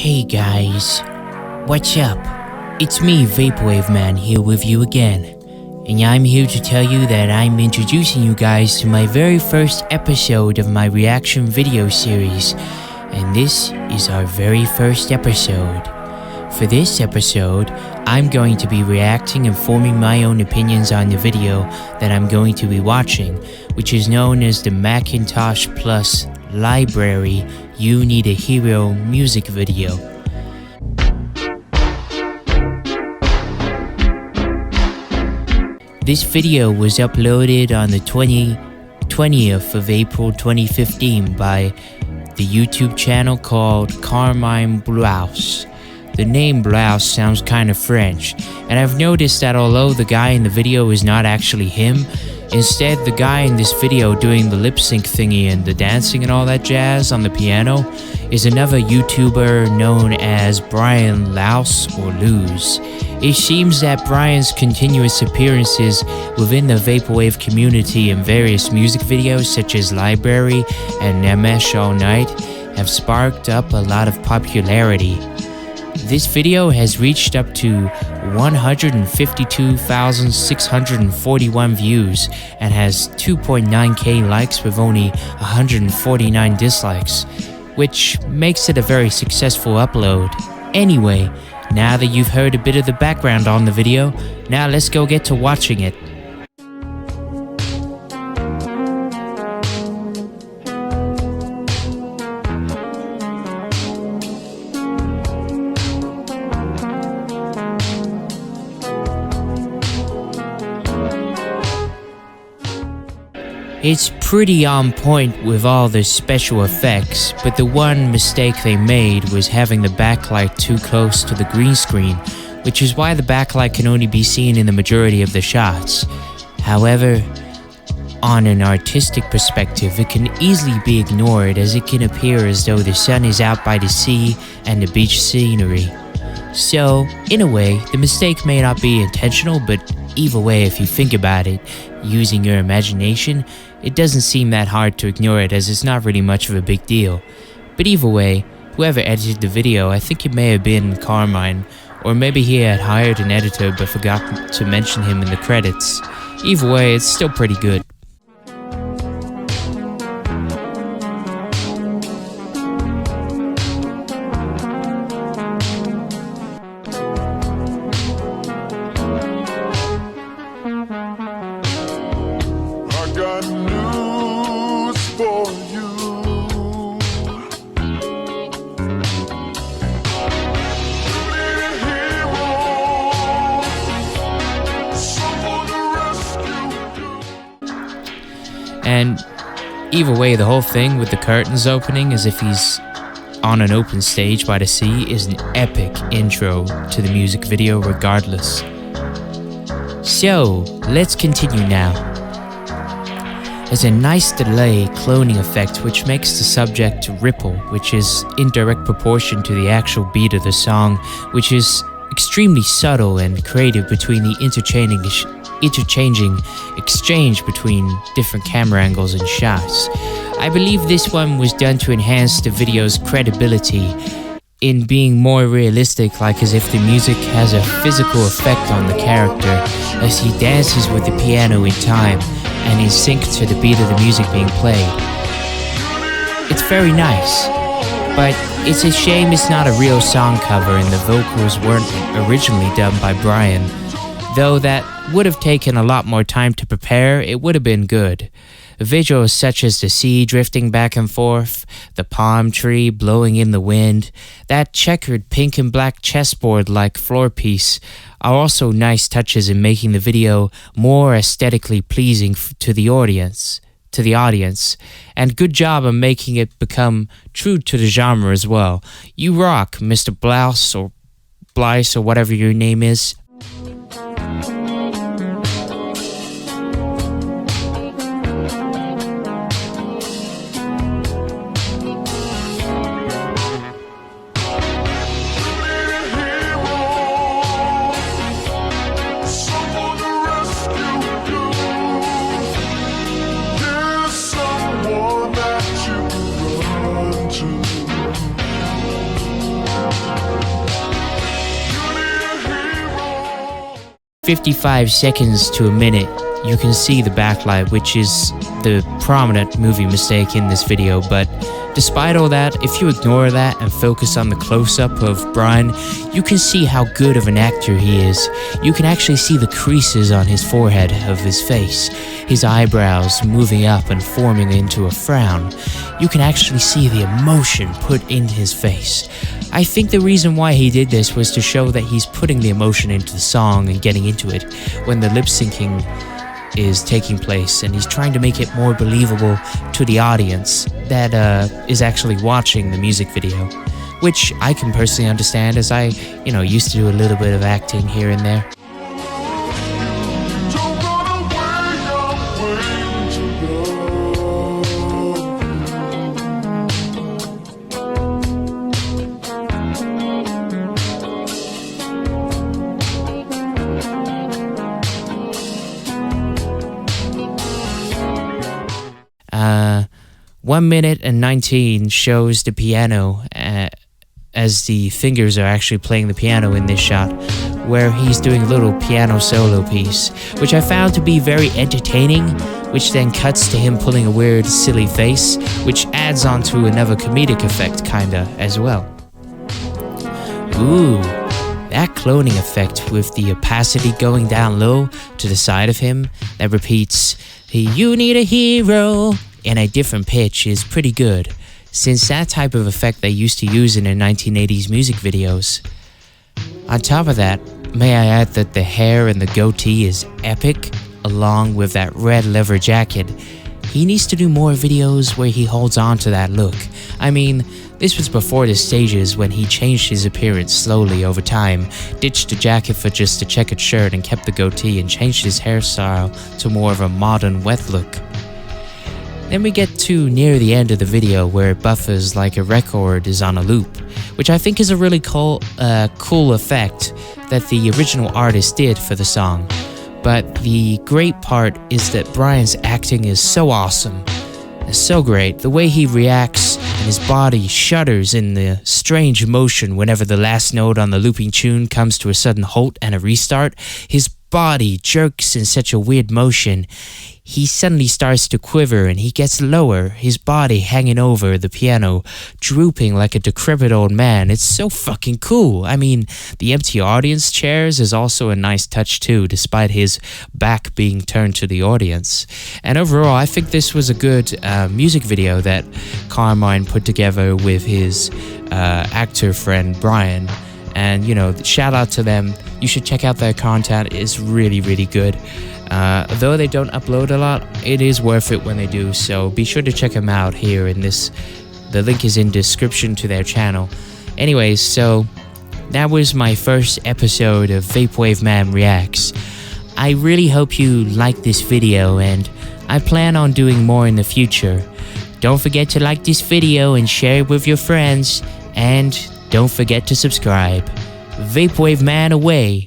Hey guys, what's up? It's me, Vaporwaveman, here with you again. And I'm here to tell you that I'm introducing you guys to my very first episode of my reaction video series. And this is our very first episode. For this episode, I'm going to be reacting and forming my own opinions on the video that I'm going to be watching, which is known as the Macintosh Plus Library You Need a Hero music video. This video was uploaded on the 20th of April 2015 by the YouTube channel called Carmine Bloise. The name Blouse sounds kind of French, and I've noticed that although the guy in the video is not actually him, instead the guy in this video doing the lip sync thingy and the dancing and all that jazz on the piano is another YouTuber known as Brian Louse or Lose. It seems that Brian's continuous appearances within the Vaporwave community in various music videos such as Library and Nemesh All Night have sparked up a lot of popularity. This video has reached up to 152,641 views and has 2.9k likes with only 149 dislikes, which makes it a very successful upload. Anyway, now that you've heard a bit of the background on the video, now let's go get to watching it. It's pretty on point with all the special effects, but the one mistake they made was having the backlight too close to the green screen, which is why the backlight can only be seen in the majority of the shots. However, on an artistic perspective, it can easily be ignored as it can appear as though the sun is out by the sea and the beach scenery. So, in a way, the mistake may not be intentional, but either way, if you think about it, using your imagination, it doesn't seem that hard to ignore it as it's not really much of a big deal. But either way, whoever edited the video, I think it may have been Carmine, or maybe he had hired an editor but forgot to mention him in the credits. Either way, it's still pretty good. Got news for you. Need a hero, someone to rescue you. And either way, the whole thing with the curtains opening as if he's on an open stage by the sea is an epic intro to the music video regardless. So, let's continue now. There's a nice delay cloning effect which makes the subject ripple, which is in direct proportion to the actual beat of the song, which is extremely subtle and creative between the interchanging exchange between different camera angles and shots. I believe this one was done to enhance the video's credibility in being more realistic, like as if the music has a physical effect on the character as he dances with the piano in time and in sync to the beat of the music being played. It's very nice, but it's a shame it's not a real song cover and the vocals weren't originally done by Brian. Though that would have taken a lot more time to prepare, it would have been good. Visuals such as the sea drifting back and forth, the palm tree blowing in the wind, that checkered pink and black chessboard-like floor piece are also nice touches in making the video more aesthetically pleasing to the audience. And good job on making it become true to the genre as well. You rock, Mr. Blouse or Bloise or whatever your name is. 55 seconds to a minute, you can see the backlight, which is the prominent movie mistake in this video. But despite all that, if you ignore that and focus on the close-up of Brian, you can see how good of an actor he is. You can actually see the creases on his forehead of his face, his eyebrows moving up and forming into a frown. You can actually see the emotion put into his face. I think the reason why he did this was to show that he's putting the emotion into the song and getting into it when the lip-syncing is taking place, and he's trying to make it more believable to the audience that is actually watching the music video, which I can personally understand, as I, used to do a little bit of acting here and there. Don't run away, I'm 1 minute and 19 shows the piano as the fingers are actually playing the piano in this shot, where he's doing a little piano solo piece, which I found to be very entertaining, which then cuts to him pulling a weird, silly face, which adds on to another comedic effect kinda as well. Ooh, that cloning effect with the opacity going down low to the side of him that repeats, "You need a hero," in a different pitch is pretty good, since that type of effect they used to use in their 1980s music videos. On top of that, may I add that the hair and the goatee is epic, along with that red leather jacket. He needs to do more videos where he holds on to that look. I mean, this was before the stages when he changed his appearance slowly over time, ditched the jacket for just a checkered shirt and kept the goatee, and changed his hairstyle to more of a modern wet look. Then we get to near the end of the video where it buffers like a record is on a loop, which I think is a really cool effect that the original artist did for the song. But the great part is that Brian's acting is so awesome. It's so great. The way he reacts and his body shudders in the strange motion whenever the last note on the looping tune comes to a sudden halt and a restart. His body jerks in such a weird motion. He suddenly starts to quiver and he gets lower, his body hanging over the piano, drooping like a decrepit old man. It's so fucking cool. I mean, the empty audience chairs is also a nice touch too, despite his back being turned to the audience. And overall, I think this was a good music video that Carmine put together with his actor friend Brian. And, shout out to them. You should check out their content. It's really, really good. Though they don't upload a lot, it is worth it when they do, so be sure to check them out here in this. The link is in description to their channel. Anyways, so that was my first episode of Vaporwaveman Reacts. I really hope you like this video, and I plan on doing more in the future. Don't forget to like this video and share it with your friends, and don't forget to subscribe. Vaporwaveman away.